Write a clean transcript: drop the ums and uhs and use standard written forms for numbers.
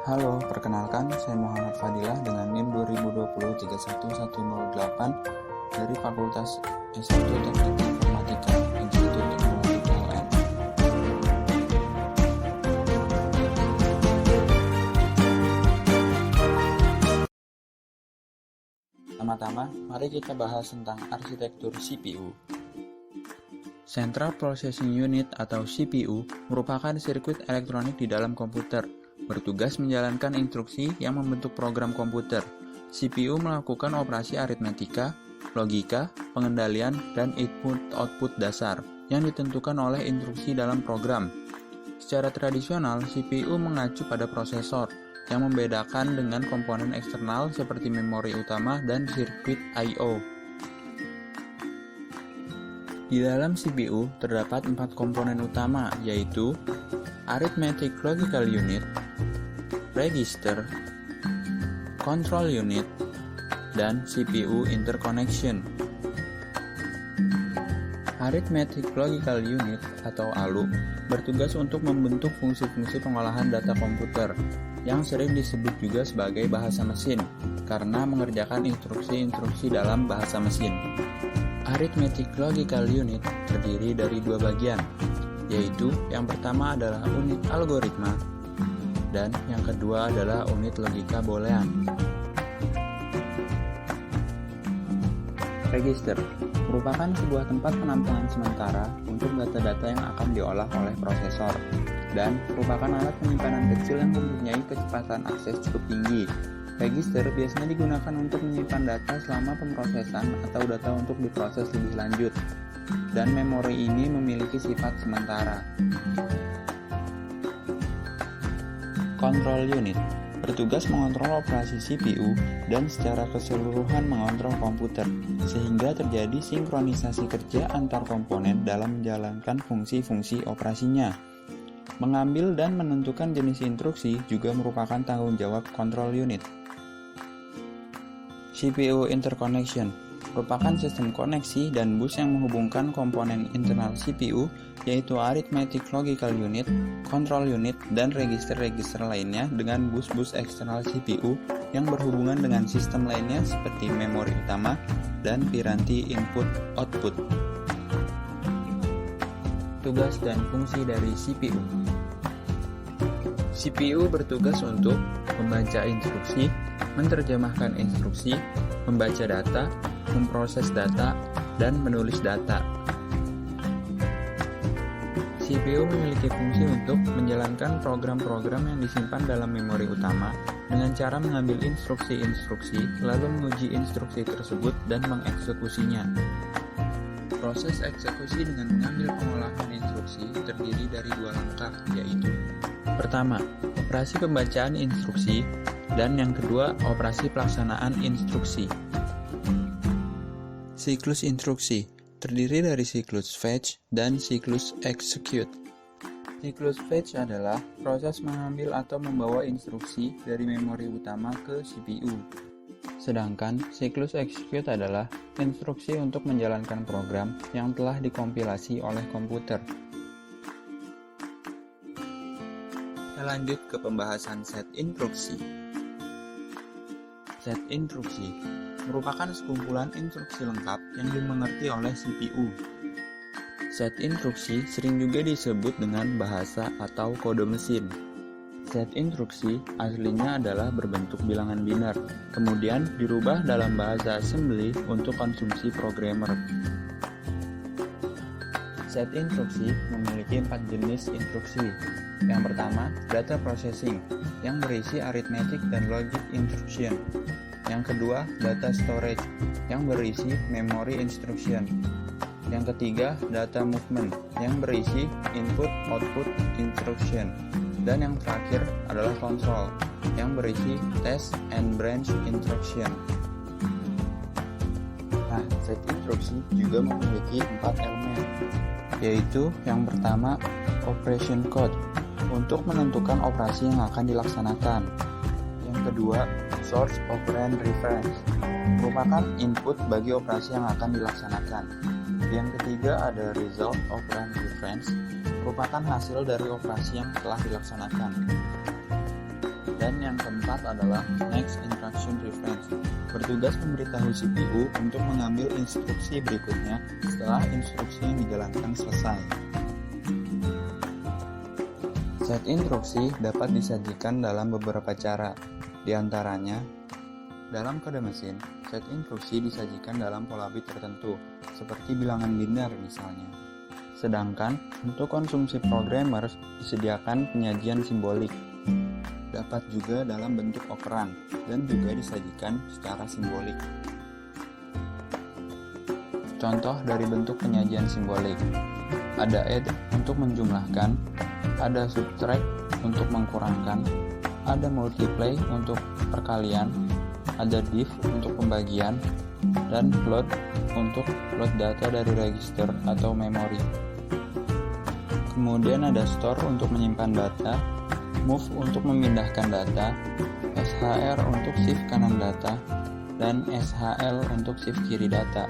Halo, perkenalkan saya Muhammad Fadilah dengan NIM 2020-31108 dari Fakultas S1 Teknik Informatika, Institut Teknologi PLN. Pertama-tama, mari kita bahas tentang arsitektur CPU. Central Processing Unit atau CPU merupakan sirkuit elektronik di dalam komputer, bertugas menjalankan instruksi yang membentuk program komputer. CPU melakukan operasi aritmetika, logika, pengendalian, dan input-output dasar yang ditentukan oleh instruksi dalam program. Secara tradisional, CPU mengacu pada prosesor yang membedakan dengan komponen eksternal seperti memori utama dan sirkuit I/O. Di dalam CPU terdapat 4 komponen utama, yaitu Arithmetic Logical Unit, Register, Control Unit, dan CPU Interconnection. Arithmetic Logical Unit atau ALU bertugas untuk membentuk fungsi-fungsi pengolahan data komputer yang sering disebut juga sebagai bahasa mesin karena mengerjakan instruksi-instruksi dalam bahasa mesin. Arithmetic Logical Unit terdiri dari 2 bagian, yaitu yang pertama adalah unit algoritma dan yang kedua adalah unit logika boolean. Register merupakan sebuah tempat penampungan sementara untuk data-data yang akan diolah oleh prosesor dan merupakan alat penyimpanan kecil yang mempunyai kecepatan akses cukup tinggi. Register biasanya digunakan untuk menyimpan data selama pemrosesan atau data untuk diproses lebih lanjut, dan memori ini memiliki sifat sementara. Control Unit bertugas mengontrol operasi CPU dan secara keseluruhan mengontrol komputer, sehingga terjadi sinkronisasi kerja antar komponen dalam menjalankan fungsi-fungsi operasinya. Mengambil dan menentukan jenis instruksi juga merupakan tanggung jawab Control Unit. CPU Interconnection merupakan sistem koneksi dan bus yang menghubungkan komponen internal CPU, yaitu Arithmetic Logical Unit, Control Unit, dan register-register lainnya dengan bus-bus eksternal CPU yang berhubungan dengan sistem lainnya seperti memori utama dan piranti input-output. Tugas dan fungsi dari CPU. CPU bertugas untuk membaca instruksi, menerjemahkan instruksi, membaca data, memproses data, dan menulis data. CPU memiliki fungsi untuk menjalankan program-program yang disimpan dalam memori utama dengan cara mengambil instruksi-instruksi, lalu menguji instruksi tersebut dan mengeksekusinya. Proses eksekusi dengan mengambil pengolahan instruksi terdiri dari 2 langkah, yaitu pertama, operasi pembacaan instruksi, dan yang kedua, operasi pelaksanaan instruksi. Siklus instruksi terdiri dari siklus fetch dan siklus execute. Siklus fetch adalah proses mengambil atau membawa instruksi dari memori utama ke CPU. Sedangkan siklus execute adalah instruksi untuk menjalankan program yang telah dikompilasi oleh komputer. Kita lanjut ke pembahasan set instruksi. Set instruksi merupakan sekumpulan instruksi lengkap yang dimengerti oleh CPU. Set instruksi sering juga disebut dengan bahasa atau kode mesin. Set instruksi aslinya adalah berbentuk bilangan biner, kemudian dirubah dalam bahasa assembly untuk konsumsi programmer. Set instruksi memiliki 4 jenis instruksi. Yang pertama, data processing, yang berisi arithmetic dan logic instruction. Yang kedua, data storage, yang berisi memory instruction. Yang ketiga, data movement, yang berisi input-output instruction. Dan yang terakhir adalah control, yang berisi test and branch instruction. Nah, set instruksi juga memiliki 4 elemen, yaitu yang pertama, operation code, untuk menentukan operasi yang akan dilaksanakan. Yang kedua, source operand reference, merupakan input bagi operasi yang akan dilaksanakan. Yang ketiga ada result operand reference, merupakan hasil dari operasi yang telah dilaksanakan. Dan yang keempat adalah Next Instruction Reference, bertugas memberitahu CPU untuk mengambil instruksi berikutnya setelah instruksi yang dijalankan selesai. Set instruksi dapat disajikan dalam beberapa cara, di antaranya dalam kode mesin, set instruksi disajikan dalam pola bit tertentu, seperti bilangan biner misalnya. Sedangkan untuk konsumsi programmer disediakan penyajian simbolik, dapat juga dalam bentuk operan dan juga disajikan secara simbolik. Contoh dari bentuk penyajian simbolik, ada add untuk menjumlahkan, ada subtract untuk mengkurangkan, ada multiply untuk perkalian, ada div untuk pembagian, dan float untuk load data dari register atau memori. Kemudian ada store untuk menyimpan data, move untuk memindahkan data, SHR untuk shift kanan data, dan SHL untuk shift kiri data.